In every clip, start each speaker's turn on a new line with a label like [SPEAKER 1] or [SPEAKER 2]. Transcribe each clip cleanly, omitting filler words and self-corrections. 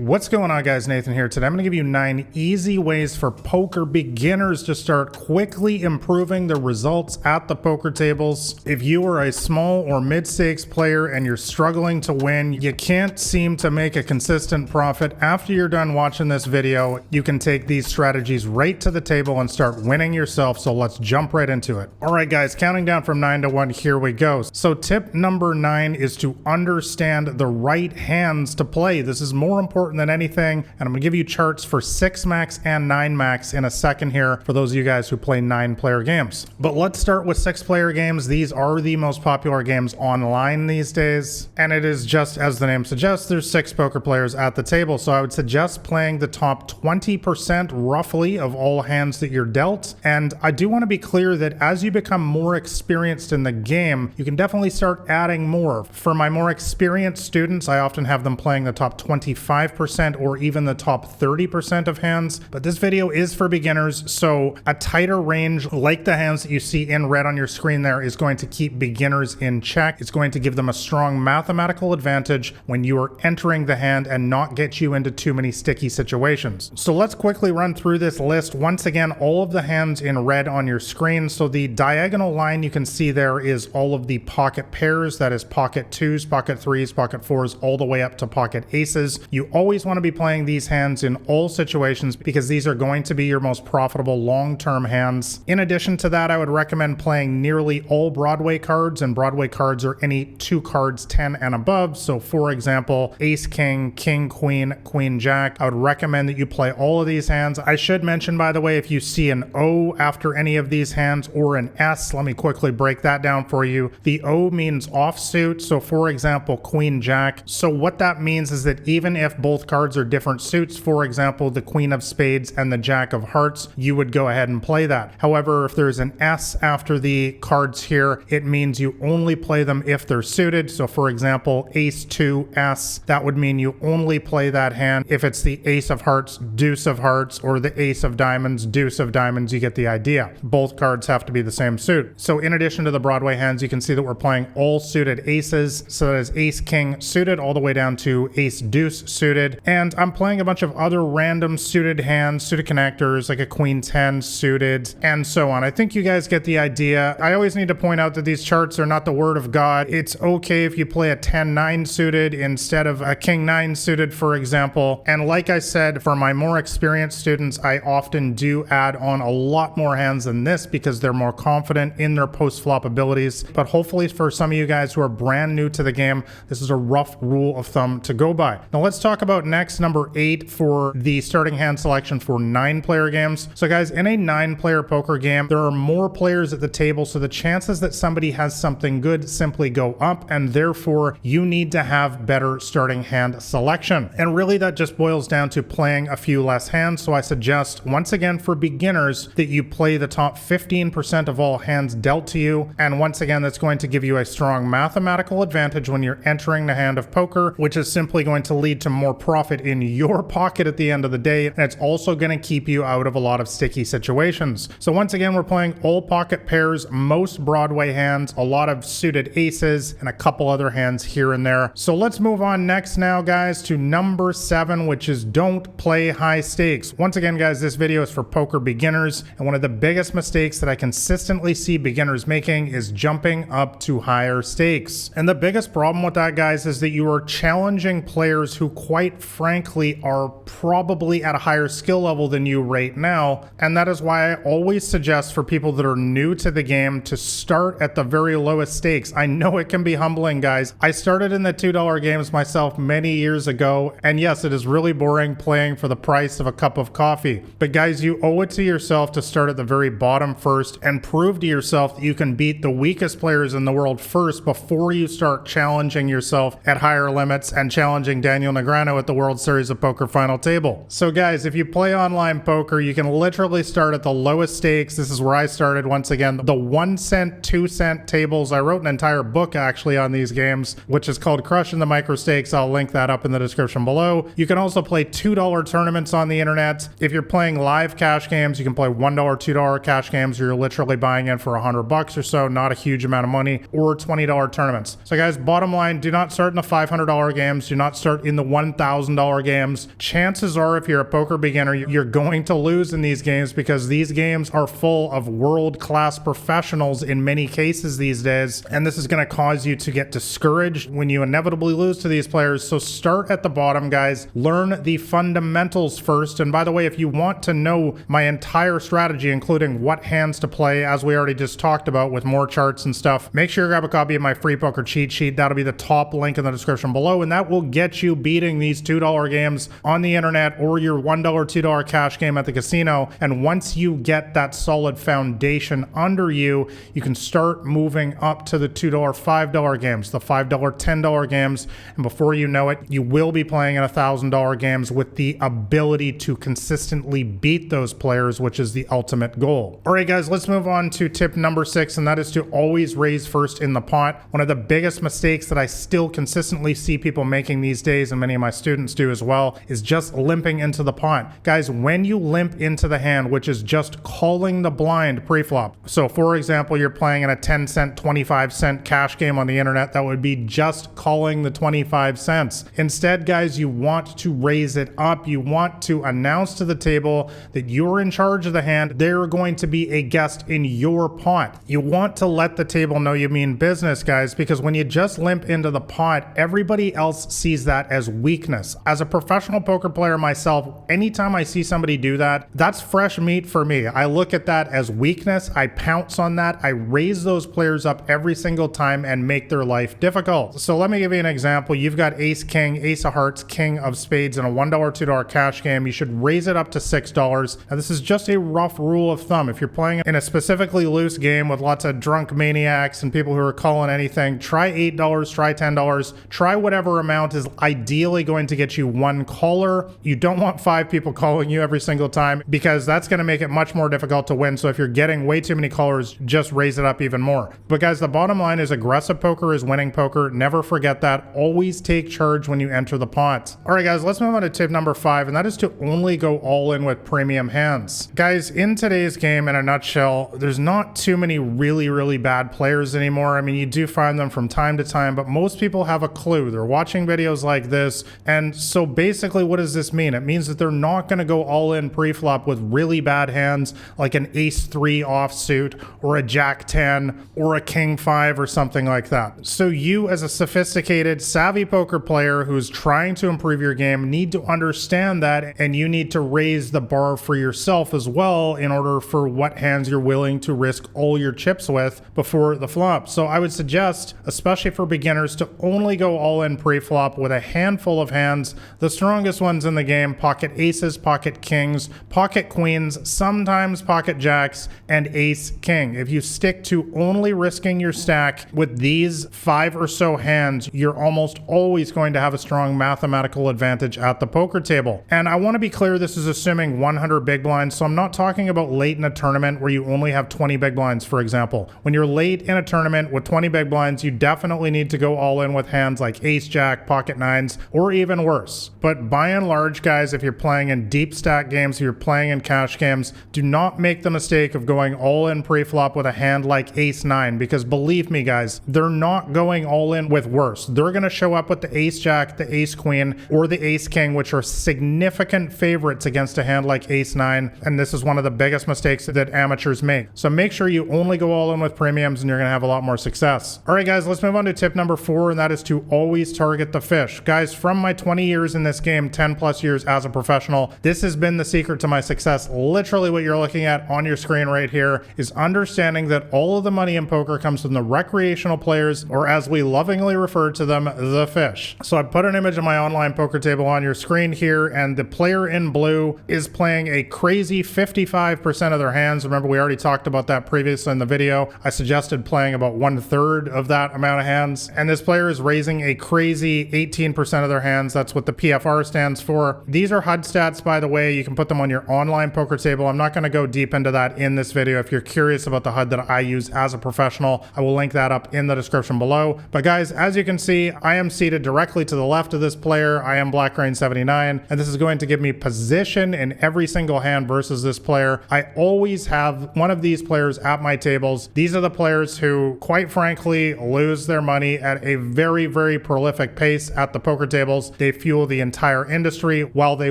[SPEAKER 1] What's going on, guys? Nathan here. Today I'm going to give you 9 easy ways for poker beginners to start quickly improving their results at the poker tables. If you are a small or mid-stakes player and you're struggling to win, you can't seem to make a consistent profit, after you're done watching this video, you can take these strategies right to the table and start winning yourself. So let's jump right into it. All right, guys, counting down from 9 to 1, here we go. So tip number 9 is to understand the right hands to play. This is more important than anything, and I'm going to give you charts for 6 max and 9 max in a second here for those of you guys who play 9-player games. But let's start with 6-player games. These are the most popular games online these days, and it is just as the name suggests, there's 6 poker players at the table. So I would suggest playing the top 20% roughly of all hands that you're dealt. And I do want to be clear that as you become more experienced in the game, you can definitely start adding more. For my more experienced students, I often have them playing the top 25% or even the top 30% of hands, but this video is for beginners, so a tighter range like the hands that you see in red on your screen there is going to keep beginners in check. It's going to give them a strong mathematical advantage when you are entering the hand and not get you into too many sticky situations. So let's quickly run through this list. Once again, all of the hands in red on your screen. So the diagonal line you can see there is all of the pocket pairs, that is pocket 2s, pocket 3s, pocket 4s, all the way up to pocket aces. You always want to be playing these hands in all situations because these are going to be your most profitable long-term hands. In addition to that, I would recommend playing nearly all Broadway cards, and Broadway cards are any 2 cards 10 and above. So for example, ace king, king queen, queen jack. I would recommend that you play all of these hands. I should mention, by the way, if you see an O after any of these hands or an S, let me quickly break that down for you. The O means offsuit. So for example, queen jack. So what that means is that even if both cards are different suits, for example, the queen of spades and the jack of hearts, you would go ahead and play that. However, if there's an S after the cards here, it means you only play them if they're suited. So for example, ace 2 S, that would mean you only play that hand if it's the ace of hearts, deuce of hearts, or the ace of diamonds, deuce of diamonds. You get the idea. Both cards have to be the same suit. So in addition to the Broadway hands, you can see that we're playing all suited aces. So that is ace king suited all the way down to ace deuce suited. And I'm playing a bunch of other random suited hands, suited connectors, like a queen 10 suited, and so on. I think you guys get the idea. I always need to point out that these charts are not the word of God. It's okay if you play a 10-9 suited instead of a king 9 suited, for example. And like I said, for my more experienced students, I often do add on a lot more hands than this because they're more confident in their post-flop abilities. But hopefully for some of you guys who are brand new to the game, this is a rough rule of thumb to go by. Now let's talk about next, number 8 for the starting hand selection for 9-player games. So guys, in a 9-player poker game, there are more players at the table, so the chances that somebody has something good simply go up, and therefore you need to have better starting hand selection. And really that just boils down to playing a few less hands. So I suggest, once again, for beginners, that you play the top 15% of all hands dealt to you. And once again, that's going to give you a strong mathematical advantage when you're entering the hand of poker, which is simply going to lead to more profit in your pocket at the end of the day, and it's also going to keep you out of a lot of sticky situations. So once again, we're playing all pocket pairs, most Broadway hands, a lot of suited aces, and a couple other hands here and there. So let's move on next now, guys, to number 7, which is don't play high stakes. Once again, guys, this video is for poker beginners, and one of the biggest mistakes that I consistently see beginners making is jumping up to higher stakes. And the biggest problem with that, guys, is that you are challenging players who, quite frankly, are probably at a higher skill level than you right now. And that is why I always suggest for people that are new to the game to start at the very lowest stakes. I know it can be humbling, guys. I started in the $2 games myself many years ago, and yes, it is really boring playing for the price of a cup of coffee. But guys, you owe it to yourself to start at the very bottom first and prove to yourself that you can beat the weakest players in the world first before you start challenging yourself at higher limits and challenging Daniel Negreanu at the World Series of Poker final table. So guys, if you play online poker, you can literally start at the lowest stakes. This is where I started. Once again, the 1 cent, 2 cent tables. I wrote an entire book actually on these games, which is called Crushing the Micro Stakes. I'll link that up in the description below. You can also play $2 tournaments on the internet. If you're playing live cash games, you can play $1, $2 cash games. You're literally buying in for $100 or so, not a huge amount of money, or $20 tournaments. So guys, bottom line, do not start in the $500 games. Do not start in the $1,000 $1,000 games. Chances are, if you're a poker beginner, you're going to lose in these games because these games are full of world-class professionals in many cases these days, and this is going to cause you to get discouraged when you inevitably lose to these players. So start at the bottom, guys. Learn the fundamentals first. And by the way, if you want to know my entire strategy, including what hands to play, as we already just talked about with more charts and stuff, make sure you grab a copy of my free poker cheat sheet. That'll be the top link in the description below, and that will get you beating these $2 games on the internet or your $1, $2 cash game at the casino. And once you get that solid foundation under you, you can start moving up to the $2, $5 games, the $5, $10 games, and before you know it, you will be playing in $1,000 games with the ability to consistently beat those players, which is the ultimate goal. All right, guys, let's move on to tip number 6, and that is to always raise first in the pot. One of the biggest mistakes that I still consistently see people making these days, and many of my students do as well, is just limping into the pot. Guys, when you limp into the hand, which is just calling the blind pre-flop. So for example, you're playing in a 10 cent, 25 cent cash game on the internet, that would be just calling the 25 cents. Instead, guys, you want to raise it up. You want to announce to the table that you're in charge of the hand. They're going to be a guest in your pot. You want to let the table know you mean business, guys, because when you just limp into the pot, everybody else sees that as weakness. As a professional poker player myself, anytime I see somebody do that, that's fresh meat for me. I look at that as weakness. I pounce on that. I raise those players up every single time and make their life difficult. So let me give you an example. You've got ace king, ace of hearts, king of spades in a $1, $2 cash game. You should raise it up to $6. Now, this is just a rough rule of thumb. If you're playing in a specifically loose game with lots of drunk maniacs and people who are calling anything, try $8, try $10, try whatever amount is ideally going to get you one caller. You don't want 5 people calling you every single time because that's going to make it much more difficult to win. So if you're getting way too many callers, just raise it up even more. But guys, the bottom line is aggressive poker is winning poker. Never forget that. Always take charge when you enter the pot. All right, guys, let's move on to tip number 5, and that is to only go all in with premium hands. Guys, in today's game, in a nutshell, there's not too many really bad players anymore. I mean, you do find them from time to time, but most people have a clue. They're watching videos like this, and so basically what does this mean? It means that they're not going to go all in pre-flop with really bad hands like an ace 3 offsuit or a jack 10 or a king 5 or something like that. So you, as a sophisticated, savvy poker player who's trying to improve your game, need to understand that, and you need to raise the bar for yourself as well in order for what hands you're willing to risk all your chips with before the flop. So I would suggest, especially for beginners, to only go all in pre-flop with a handful of hands, the strongest ones in the game: pocket aces, pocket kings, pocket queens, sometimes pocket jacks, and ace king. If you stick to only risking your stack with these 5 or so hands, you're almost always going to have a strong mathematical advantage at the poker table. And I want to be clear, this is assuming 100 big blinds, so I'm not talking about late in a tournament where you only have 20 big blinds, for example. When you're late in a tournament with 20 big blinds, you definitely need to go all in with hands like ace jack, pocket nines, or even worse. But by and large, guys, if you're playing in deep stack games, if you're playing in cash games, do not make the mistake of going all in pre-flop with a hand like ace 9, because believe me, guys, they're not going all in with worse. They're going to show up with the ace jack, the ace queen, or the ace king, which are significant favorites against a hand like ace 9, and this is one of the biggest mistakes that amateurs make. So make sure you only go all in with premiums and you're going to have a lot more success. All right, guys, let's move on to tip number 4, and that is to always target the fish. Guys, from my 20 years in this game, 10 plus years as a professional, this has been the secret to my success. Literally what you're looking at on your screen right here is understanding that all of the money in poker comes from the recreational players, or as we lovingly refer to them, the fish. So I put an image of my online poker table on your screen here, and the player in blue is playing a crazy 55% of their hands. Remember, we already talked about that previously in the video. I suggested playing about 1/3 of that amount of hands, and this player is raising a crazy 18% of their hands. That's what the PFR stands for. These are HUD stats, by the way. You can put them on your online poker table. I'm not going to go deep into that in this video. If you're curious about the HUD that I use as a professional, I will link that up in the description below. But guys, as you can see, I am seated directly to the left of this player. I am Black Rain 79, and this is going to give me position in every single hand versus this player. I always have one of these players at my tables. These are the players who, quite frankly, lose their money at a very prolific pace at the poker tables. They fuel the entire industry. While they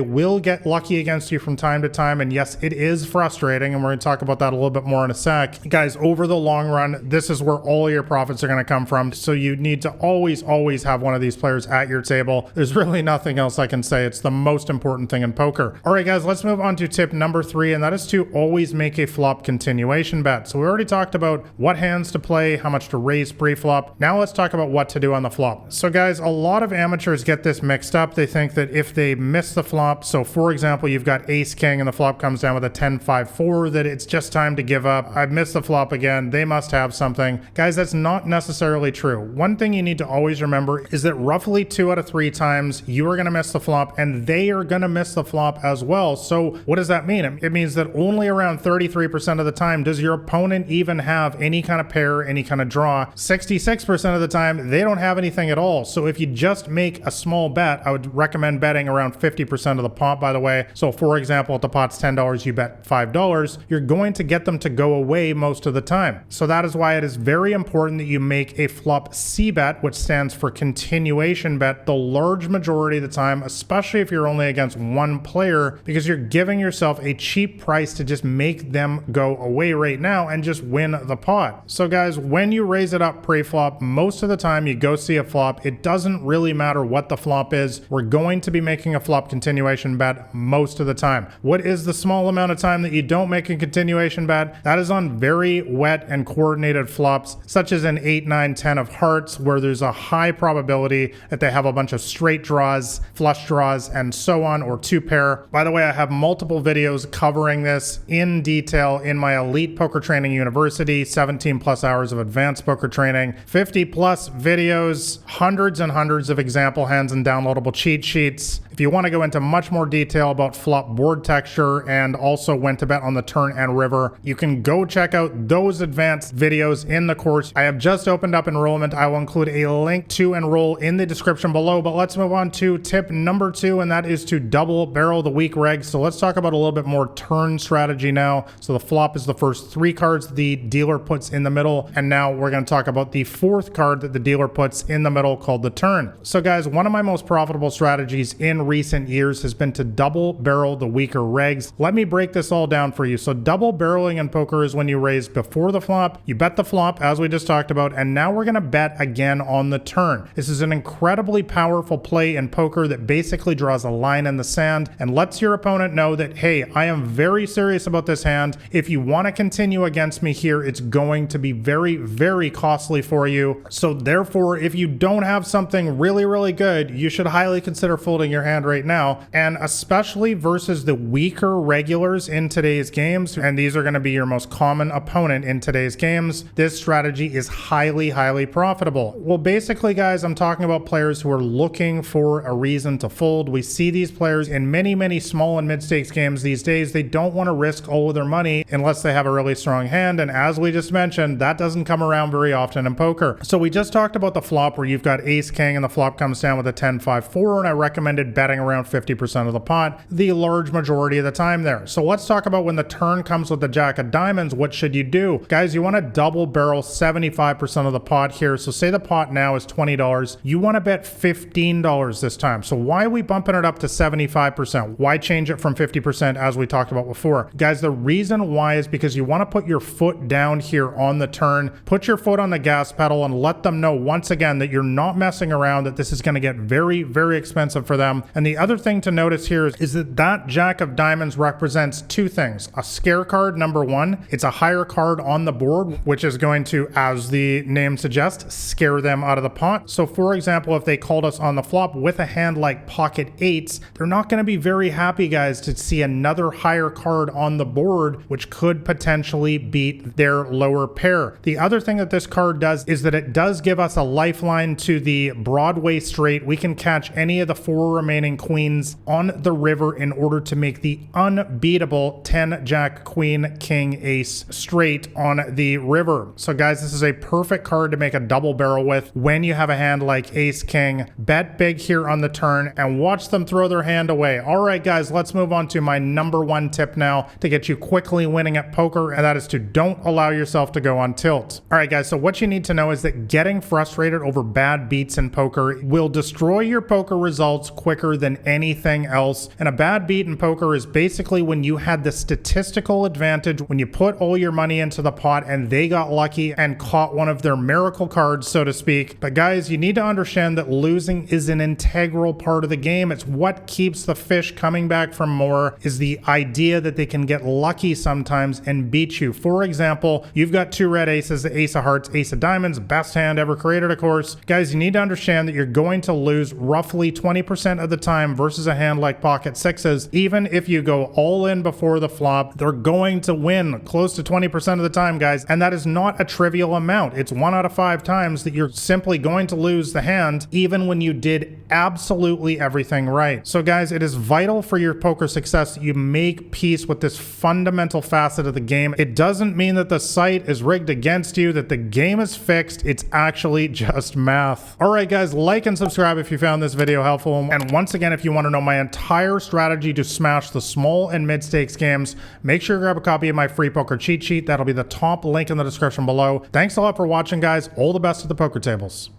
[SPEAKER 1] will get lucky against you from time to time, and yes, it is frustrating, and we're going to talk about that a little bit more in a sec. Guys, over the long run, this is where all your profits are going to come from. So you need to always have one of these players at your table. There's really nothing else I can say. It's the most important thing in poker. All right, guys, let's move on to tip number 3, and that is to always make a flop continuation bet. So we already talked about what hands to play, how much to raise pre-flop. Now let's talk about what to do on the flop. So guys, a lot of amateurs get this mixed up. They think that if they miss the flop, so for example, you've got ace king and the flop comes down with a 10-5-4, that it's just time to give up. I've missed the flop again. They must have something. Guys, that's not necessarily true. One thing you need to always remember is that roughly 2 out of 3 times you are going to miss the flop and they are going to miss the flop as well. So what does that mean? It means that only around 33% of the time does your opponent even have any kind of pair, any kind of draw. 66% of the time, they don't have anything at all. So if you just make a small bet, I would recommend betting around 50% of the pot, by the way. So for example, if the pot's $10, you bet $5, you're going to get them to go away most of the time. So that is why it is very important that you make a flop C bet, which stands for continuation bet, the large majority of the time, especially if you're only against one player, because you're giving yourself a cheap price to just make them go away right now and just win the pot. So guys, when you raise it up pre-flop, most of the time you go see a flop. It doesn't really matter what the flop is. We're going to be making a flop continuation bet most of the time. What is the small amount of time that you don't make a continuation bet? That is on very wet and coordinated flops, such as an 8, 9, 10 of hearts, where there's a high probability that they have a bunch of straight draws, flush draws, and so on, or 2 pair. By the way, I have multiple videos covering this in detail in my Elite Poker Training University, 17 plus hours of advanced poker training, 50 plus videos, hundreds and hundreds of example hands and downloadable cheat sheets. If you want to go into much more detail about flop board texture and also when to bet on the turn and river, you can go check out those advanced videos in the course. I have just opened up enrollment. I will include a link to enroll in the description below, but let's move on to tip number 2, and that is to double barrel the weak reg. So let's talk about a little bit more turn strategy now. So the flop is the first 3 cards the dealer puts in the middle, and now we're going to talk about the 4th card that the dealer puts in the middle, called the turn. So guys, one of my most profitable strategies in recent years has been to double barrel the weaker regs. Let me break this all down for you. So double barreling in poker is when you raise before the flop, you bet the flop as we just talked about, and now we're going to bet again on the turn. This is an incredibly powerful play in poker that basically draws a line in the sand and lets your opponent know that, hey, I am very serious about this hand. If you want to continue against me here, it's going to be very costly for you. So therefore, if you don't have something really good, you should highly consider folding your hand right now, and especially versus the weaker regulars in today's games, and these are going to be your most common opponent in today's games. This strategy is highly profitable. Well, basically guys, I'm talking about players who are looking for a reason to fold. We see these players in many small and mid-stakes games these days. They don't want to risk all of their money unless they have a really strong hand, and as we just mentioned, that doesn't come around very often in poker. So we just talked about the flop where you've got ace king and the flop comes down with a 10-5-4, and I recommended betting around 50% of the pot the large majority of the time there. So let's talk about when the turn comes with the jack of diamonds. What should you do? Guys, you want to double barrel 75% of the pot here. So say the pot now is $20. You want to bet $15 this time. So why are we bumping it up to 75%? Why change it from 50% as we talked about before? Guys, the reason why is because you want to put your foot down here on the turn, put your foot on the gas pedal, and let them know once again that you're not messing around, that this is going to get very expensive for them. And the other thing to notice here is that jack of diamonds represents 2 things. A scare card, number 1. It's a higher card on the board, which is going to, as the name suggests, scare them out of the pot. So for example, if they called us on the flop with a hand like pocket 8s, they're not going to be very happy, guys, to see another higher card on the board, which could potentially beat their lower pair. The other thing that this card does is that it does give us a lifeline to the Broadway straight. We can catch any of the 4 remaining remaining queens on the river in order to make the unbeatable 10 jack queen king ace straight on the river. So guys, this is a perfect card to make a double barrel with when you have a hand like ace king. Bet big here on the turn and watch them throw their hand away. All right guys, let's move on to my number one tip now to get you quickly winning at poker, and that is to don't allow yourself to go on tilt. All right guys, so what you need to know is that getting frustrated over bad beats in poker will destroy your poker results quicker than anything else. And a bad beat in poker is basically when you had the statistical advantage, when you put all your money into the pot and they got lucky and caught one of their miracle cards, so to speak. But guys, you need to understand that losing is an integral part of the game. It's what keeps the fish coming back for more, is the idea that they can get lucky sometimes and beat you. For example, you've got two red aces, the ace of hearts, ace of diamonds, best hand ever created, of course. Guys, you need to understand that you're going to lose roughly 20% of the time versus a hand like pocket sixes. Even if you go all in before the flop, they're going to win close to 20% of the time, guys. And that is not a trivial amount. It's 1 out of 5 times that you're simply going to lose the hand, even when you did absolutely everything right. So guys, it is vital for your poker success that you make peace with this fundamental facet of the game. It doesn't mean that the site is rigged against you, that the game is fixed. It's actually just math. All right guys, like and subscribe if you found this video helpful. And once again, if you want to know my entire strategy to smash the small and mid stakes games, make sure you grab a copy of my free poker cheat sheet. That'll be the top link in the description below. Thanks a lot for watching, guys. All the best at the poker tables.